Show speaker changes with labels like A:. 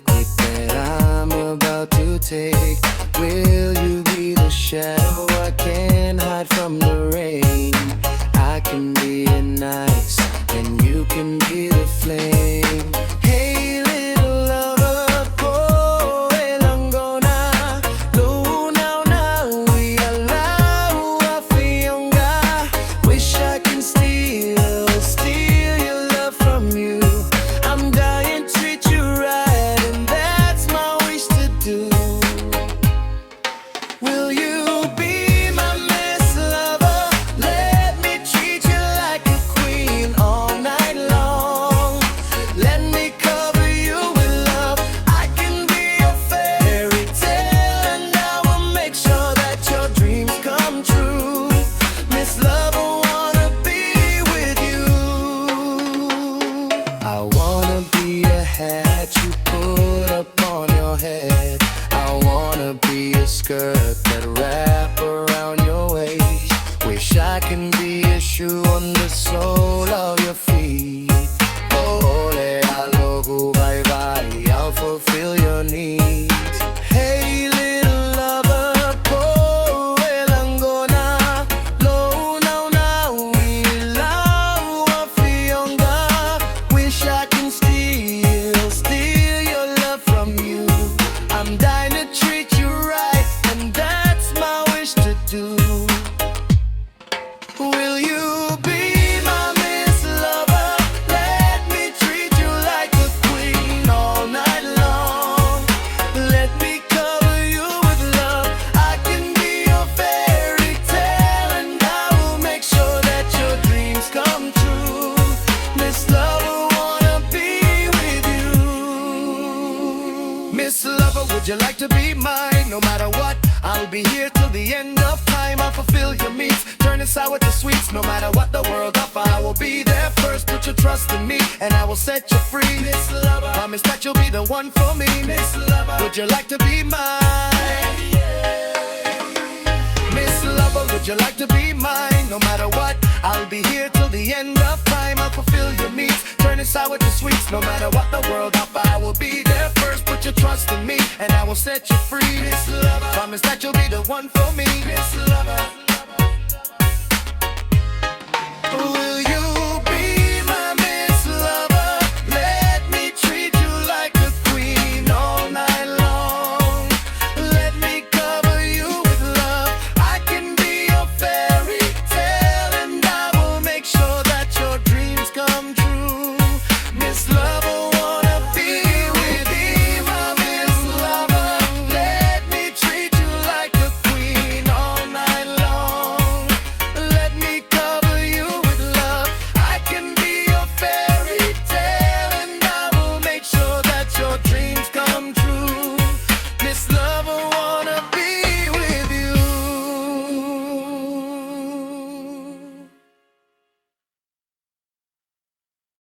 A: liquid that I'm about to take? Will you be the shadow I can't hide from the rain? I can be an ice and you can be the flame. Hey little lover, po elangona, lunaw na uialaw afionga. Wish I can steal your love from you. I'm dying to treat you right, and that's my wish to do. Will you be my Miss Lover? Let me treat you like a queen all night long. Let me cover you with love. I can be your fairy tale, and I will make sure that your dreams come true. Miss Lover, wanna be with you. I wanna be a hat you put up on your head. I wanna be a skirt that wrap around your waist. Wish I can be a shoe on the sole of your feet. Ole alogu bye bye, I'll fulfill your needs. Hey little lover, po elangona, lunaw na uilaw afionga. Wish I can steal your love from you. I'm dying to treat you right, and that's my wish to do. Will you be my Miss Lover? Let me treat you like a queen all night long. Let me cover you with love. I can be your fairy tale, and I will make sure that your dreams come true. Miss Lover, wanna be with you. Miss Lover, would you like to be mine? No matter what, I'll be here till the end of time. I'll fulfill your needs, turning sour to sweets. No matter what the world offer, I will be there first. Put your trust in me, and I will set you free. Miss Lover, promise that you'll be the one for me. Miss Lover, would you like to be mine? Miss Lover, would you like to be mine? No matter what, I'll be here till the end of time. I'll fulfill your needs, turning sour to sweets. No matter what the world offer, I will be there first. Put your trust in me, and I will set you free. Miss Lover, promise that you'll be the one for me. Miss Lover.